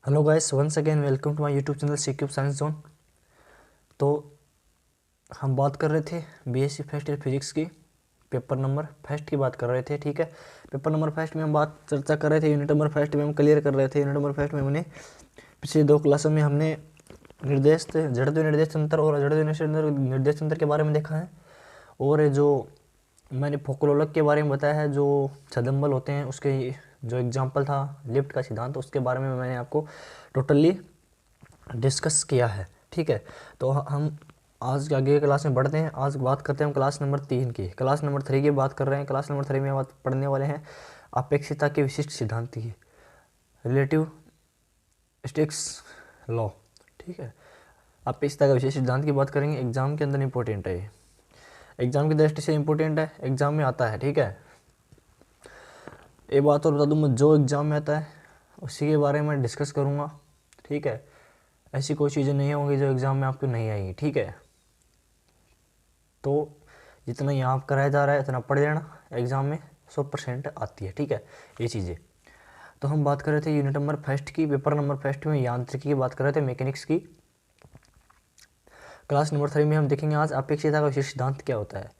Hello guys, once again welcome to my YouTube channel C cube science zone. तो हम बात कर रहे थे बीएससी फर्स्ट ईयर फिजिक्स की पेपर नंबर फर्स्ट की बात कर रहे थे। ठीक है, पेपर नंबर फर्स्ट में हम बात चर्चा कर रहे थे। यूनिट नंबर फर्स्ट में हम क्लियर कर रहे थे। यूनिट नंबर फर्स्ट में हमने पिछली दो क्लासों में हमने जड़त्व निर्देश तंत्र और निर्देश तंत्र के बारे में देखा है। और जो मैंने फोकलोलक के बारे में बताया है, जो छदम बल होते हैं, उसके जो एग्जाम्पल था लिफ्ट का सिद्धांत, उसके बारे में मैंने आपको टोटली डिस्कस किया है। ठीक है, तो हम आज आगे के क्लास में बढ़ते हैं। आज बात करते हैं हम क्लास नंबर 3 की। क्लास नंबर 3 की बात कर रहे हैं। क्लास नंबर 3 में बात पढ़ने वाले हैं अपेक्षिता के विशिष्ट सिद्धांत की, रिलेटिव स्टिक्स लॉ। ठीक है, अपेक्षिता का विशिष्ट सिद्धांत की बात करेंगे। एग्जाम के अंदर इंपॉर्टेंट है, एग्जाम की दृष्टि से इंपॉर्टेंट है, एग्जाम में आता है। ठीक है, एक बात और बता दूँ, मैं जो एग्ज़ाम में आता है उसी के बारे में डिस्कस करूँगा। ठीक है, ऐसी कोई चीज़ें नहीं होंगी जो एग्ज़ाम में आपको नहीं आएंगी। ठीक है, तो जितना यहाँ कराया जा रहा है उतना पढ़ लेना, एग्ज़ाम में 100% आती है। ठीक है, ये चीज़ें। तो हम बात कर रहे थे यूनिट नंबर फर्स्ट की, पेपर नंबर फर्स्ट में यांत्रिकी की बात कर रहे थे, मैकेनिक्स की। क्लास नंबर 3 में हम देखेंगे आज अपेक्षिता का विशिष्ट सिद्धांत क्या होता है,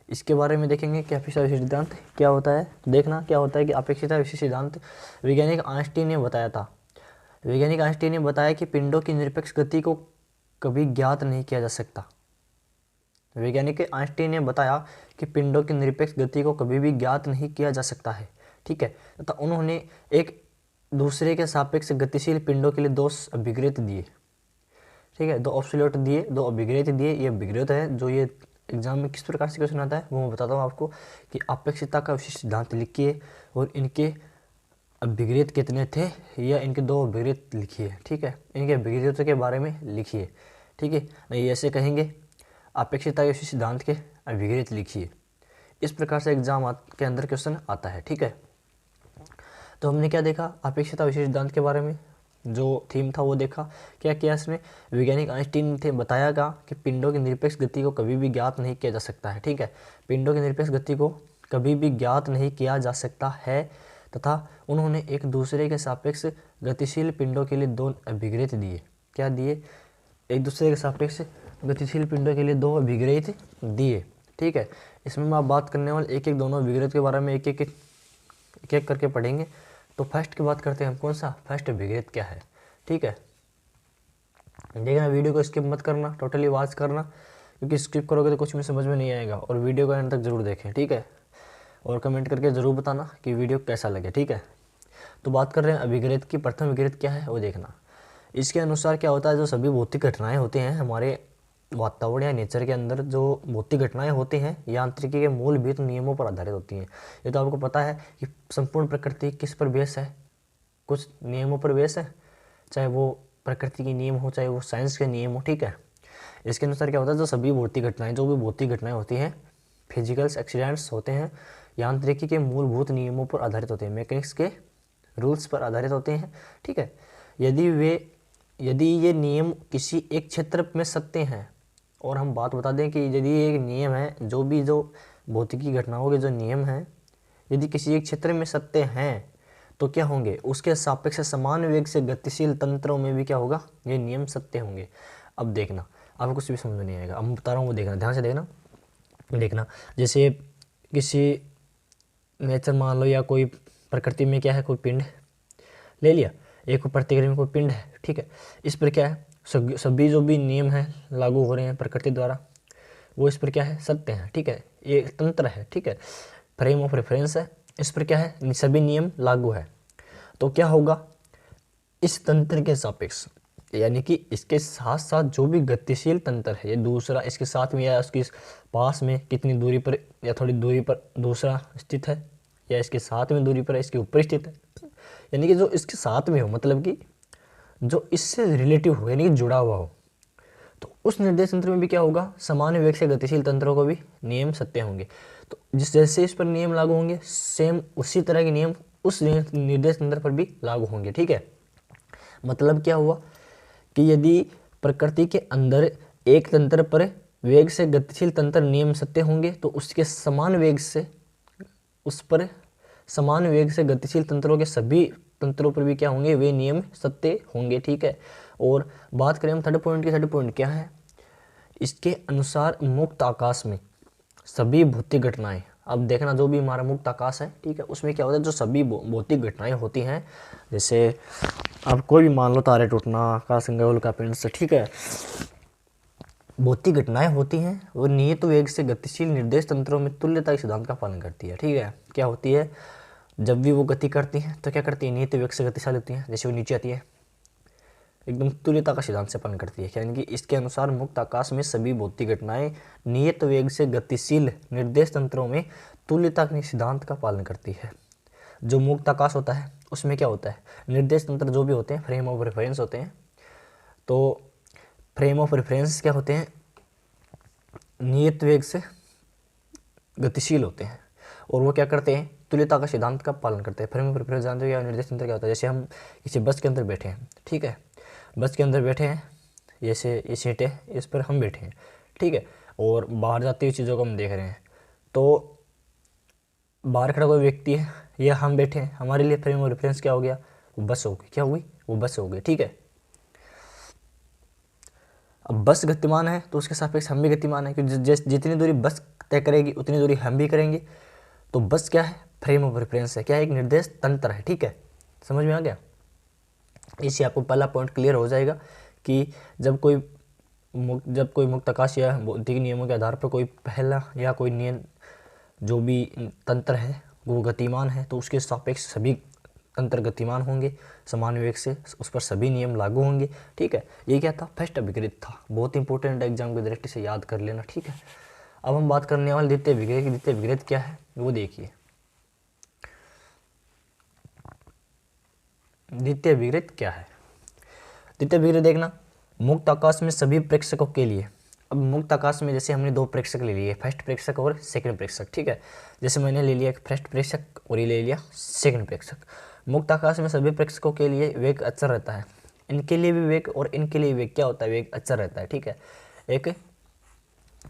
इसके बारे में देखेंगे कि अपेक्षिता विशिष्ट सिद्धांत क्या होता है। देखना क्या होता है कि अपेक्षिता विशिष्ट सिद्धांत वैज्ञानिक आइंस्टीन ने बताया था। वैज्ञानिक आइंस्टीन ने बताया कि पिंडों की निरपेक्ष गति को कभी ज्ञात नहीं किया जा सकता। वैज्ञानिक आइंस्टीन ने बताया कि पिंडों की निरपेक्ष गति को कभी भी ज्ञात नहीं किया जा सकता है। ठीक है, तथा उन्होंने एक दूसरे के सापेक्ष गतिशील पिंडों के लिए दो अभिग्रहित दिए। ठीक है, दो ऑब्सोल्यूट दिए, दो अभिग्रहित दिए। ये अभिग्रहित है जो ये एग्जाम में किस प्रकार से क्वेश्चन आता है वो मैं बताता हूँ आपको कि अपेक्षिता का विशिष्ट सिद्धांत लिखिए और इनके अभिग्रहित कितने थे या इनके दो अभिग्रहित लिखिए। ठीक है, इनके अभिग्रहितों के बारे में लिखिए। ठीक है, नहीं ऐसे कहेंगे अपेक्षिता के विशिष्ट सिद्धांत के अभिग्रहित लिखिए। इस प्रकार से एग्जाम के अंदर क्वेश्चन आता है। ठीक है, तो हमने क्या देखा अपेक्षिता विशिष्ट सिद्धांत के बारे में, जो थीम था वो देखा। क्या किया इसमें, वैज्ञानिक आइंस्टीन थे बताया गया कि पिंडों की निरपेक्ष गति को कभी भी ज्ञात नहीं किया जा सकता है। ठीक है, पिंडों की निरपेक्ष गति को कभी भी ज्ञात नहीं किया जा सकता है, तथा उन्होंने एक दूसरे के सापेक्ष गतिशील पिंडों के लिए दो अभिग्रहित दिए। क्या दिए, एक दूसरे के सापेक्ष गतिशील पिंडों के लिए दो अभिग्रहित दिए। ठीक है, इसमें मैं आप बात करने वाले एक एक दोनों अभिग्रहित के बारे में एक एक करके पढ़ेंगे। तो फर्स्ट की बात करते हैं हम, कौन सा फर्स्ट अभिग्रहित क्या है। ठीक है, देखना वीडियो को स्किप मत करना, टोटली वॉच करना, क्योंकि स्किप करोगे तो कुछ भी समझ में नहीं आएगा। और वीडियो को एंड तक जरूर देखें। ठीक है, और कमेंट करके ज़रूर बताना कि वीडियो कैसा लगे। ठीक है, तो बात कर रहे हैं अभिग्रहित की। प्रथम अभिग्रहित क्या है वो देखना। इसके अनुसार क्या होता है, जो सभी भौतिक घटनाएं होती हैं हमारे वातावरण या नेचर के अंदर, जो भौतिक घटनाएं होती हैं यांत्रिकी के मूलभूत नियमों पर आधारित होती हैं। ये तो आपको पता है कि संपूर्ण प्रकृति किस पर बेस है, कुछ नियमों पर बेस है, चाहे वो प्रकृति के नियम हो चाहे वो साइंस के नियम हो। ठीक है, इसके अनुसार क्या होता है, जो सभी भौतिक घटनाएं, जो भी भौतिक घटनाएं होती हैं, फिजिकल्स एक्सीडेंट्स होते हैं, यांत्रिकी के मूलभूत नियमों पर आधारित होते हैं, मैकेनिक्स के रूल्स पर आधारित होते हैं। ठीक है, यदि ये नियम किसी एक क्षेत्र में सत्य हैं, और हम बात बता दें कि यदि एक नियम है, जो भौतिकी घटनाओं के जो नियम हैं, यदि किसी एक क्षेत्र में सत्य हैं तो क्या होंगे, उसके सापेक्ष समान वेग से गतिशील तंत्रों में भी क्या होगा, ये नियम सत्य होंगे। अब देखना, आपको कुछ भी समझ में नहीं आएगा, अब मैं बता रहा हूँ वो देखना, ध्यान से देखना। जैसे किसी नेचर मान लो या कोई प्रकृति में क्या है, कोई पिंड ले लिया, एक प्रतिक्रिया में कोई पिंड है। ठीक है, इस पर क्या है, सभी जो भी नियम हैं लागू हो रहे हैं प्रकृति द्वारा, वो इस पर क्या है, सत्य है। ठीक है, ये तंत्र है। ठीक है, फ्रेम ऑफ रेफरेंस है, इस पर क्या है, सभी नियम लागू है। तो क्या होगा, इस तंत्र के सापेक्ष, यानी कि इसके साथ साथ जो भी गतिशील तंत्र है, ये दूसरा इसके साथ में या उसके पास में कितनी दूरी पर या थोड़ी दूरी पर दूसरा स्थित है, या इसके साथ में दूरी पर इसके ऊपर स्थित है, यानी कि जो इसके साथ में हो, मतलब कि जो इससे रिलेटिव हो, यानी कि जुड़ा हुआ हो, तो उस निर्देश तंत्र में भी क्या होगा, समान वेग से गतिशील तंत्रों को भी नियम सत्य होंगे। तो जिस जैसे इस पर नियम लागू होंगे, सेम उसी तरह के नियम उस निर्देश तंत्र पर भी लागू होंगे। ठीक है, मतलब क्या हुआ कि यदि प्रकृति के अंदर एक तंत्र पर वेग से गतिशील तंत्र नियम सत्य होंगे, तो उसके समान वेग से, उस पर समान वेग से गतिशील तंत्रों के सभी तंत्रों पर भी क्या होंगे, वे नियम सत्य होंगे। ठीक है, और बात करें हम थर्ड पॉइंट की, थर्ड पॉइंट क्या है, इसके अनुसार मुक्त आकाश में सभी भौतिक घटनाएं, अब देखना जो भी हमारा मुक्त आकाश है, ठीक है, उसमें क्या होता है, जो सभी भौतिक घटनाएं होती हैं, जैसे अब कोई भी मान लो तारे टूटना, आकाशगंगा का पिंड से, ठीक है, भौतिक घटनाएं होती हैं वो नियत वेग से गतिशील निर्देश तंत्रों में तुल्यता के सिद्धांत का पालन करती है। ठीक है, क्या होती है, जब भी वो गति करती हैं तो क्या करती है, नियत वेग से गतिशाली होती है, जैसे वो नीचे आती है एकदम तुल्यता का सिद्धांत से पालन करती है, यानी कि इसके अनुसार मुक्त आकाश में सभी भौतिक घटनाएं नियत वेग से गतिशील निर्देश तंत्रों में तुल्यता के सिद्धांत का पालन करती है। जो मुक्त आकाश होता है उसमें क्या होता है, निर्देश तंत्र जो भी होते हैं फ्रेम ऑफ रेफरेंस होते हैं, तो फ्रेम ऑफ रेफरेंस क्या होते हैं, नियत वेग से गतिशील होते हैं, और वो क्या करते हैं, तुल्यता का सिद्धांत का पालन करते हैं। फ्रेम ऑफ रेफरेंस जानते हो या निर्देश तंत्र क्या होता है, जैसे हम किसी बस के अंदर बैठे हैं, ठीक है, बस के अंदर बैठे हैं, जैसे ये सीट है, इस पर हम बैठे हैं, ठीक है, और बाहर जाती हुई चीज़ों को हम देख रहे हैं, तो बाहर खड़ा कोई व्यक्ति है या हम बैठे हैं, हमारे लिए फ्रेम ऑफ रेफरेंस क्या हो गया, वो बस हो गई, क्या हुई, वो बस हो गई। ठीक है, अब बस गतिमान है तो उसके सापेक्ष हम भी गतिमान है, क्योंकि जितनी दूरी बस तय करेगी उतनी दूरी हम भी करेंगे, तो बस क्या है, फ्रेम ऑफ रेफरेंस है, क्या है, एक निर्देश तंत्र है। ठीक है, समझ में आ गया, इससे आपको पहला पॉइंट क्लियर हो जाएगा कि जब कोई मुक्त आकाश या भौतिक नियमों के आधार पर कोई पहला या कोई नियम जो भी तंत्र है वो गतिमान है तो उसके सापेक्ष सभी तंत्र गतिमान होंगे समान वेग से, उस पर सभी नियम लागू होंगे। ठीक है, ये क्या था, फर्स्ट अभिग्रहित था, बहुत इंपॉर्टेंट एग्जाम की दृष्टि से याद कर लेना। ठीक है, अब हम बात करने वाले द्वितीय विग्रह की। द्वितीय विग्रह क्या है वो देखिए, द्वितीय विग्रह क्या है, द्वितीय विग्रह देखना, मुक्त आकाश में सभी प्रेक्षकों के लिए, अब मुक्त आकाश में जैसे हमने दो प्रेक्षक ले लिए, फर्स्ट प्रेक्षक और सेकंड प्रेक्षक। ठीक है, जैसे मैंने ले लिया एक फर्स्ट प्रेक्षक और ये ले लिया सेकंड प्रेक्षक। मुक्त आकाश में सभी प्रेक्षकों के लिए वेग अचर रहता है, इनके लिए भी वेग और इनके लिए वेग क्या होता है, वेग अचर रहता है। ठीक है, एक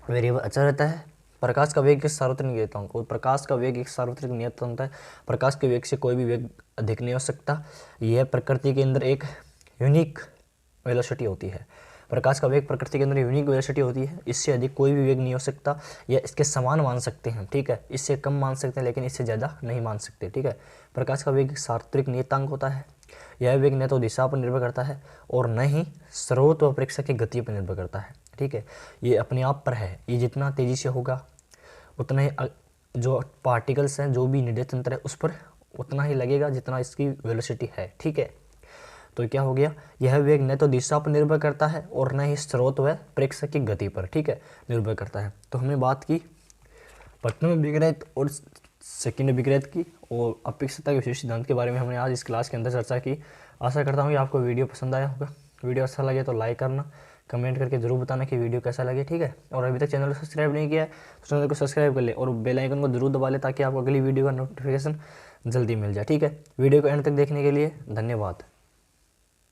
वेरिएबल अचर रहता है। प्रकाश का वेग एक सार्वत्रिक नियतांक, और प्रकाश का वेग एक सार्वत्रिक नियतांक है, प्रकाश के वेग से कोई भी वेग अधिक नहीं हो सकता, यह प्रकृति के अंदर एक यूनिक वेलोसिटी होती है। प्रकाश का वेग प्रकृति के अंदर यूनिक वेलोसिटी होती है, इससे अधिक कोई भी वेग नहीं हो सकता, या इसके समान मान सकते हैं। ठीक है, इससे कम मान सकते हैं लेकिन इससे ज़्यादा नहीं मान सकते। ठीक है, प्रकाश का वेग सार्वत्रिक नियतांक होता है, यह वेग न तो दिशा पर निर्भर करता है और न ही स्रोत व प्रेक्षक की गति पर निर्भर करता है। ठीक है, ये अपने आप पर है, ये जितना तेज़ी से होगा उतना ही जो पार्टिकल्स हैं, जो भी निर्देश तंत्र है उस पर उतना ही लगेगा जितना इसकी वेलोसिटी है। ठीक है, तो क्या हो गया, यह वेग न तो दिशा पर निर्भर करता है और न ही स्रोत व प्रेक्षक की गति पर, ठीक है, निर्भर करता है। तो हमने बात की प्रथम विग्रह और सेकंड विग्रह की, और अपेक्षितता के विशेष सिद्धांत के बारे में हमने आज इस क्लास के अंदर चर्चा की। आशा करता हूँ कि आपको वीडियो पसंद आया होगा। वीडियो अच्छा लगे तो लाइक करना, कमेंट करके जरूर बताना कि वीडियो कैसा लगे। ठीक है, और अभी तक चैनल को सब्सक्राइब नहीं किया है तो चैनल को सब्सक्राइब कर ले और बेल आइकन को जरूर दबा ले ताकि आपको अगली वीडियो का नोटिफिकेशन जल्दी मिल जाए। ठीक है, वीडियो को एंड तक देखने के लिए धन्यवाद।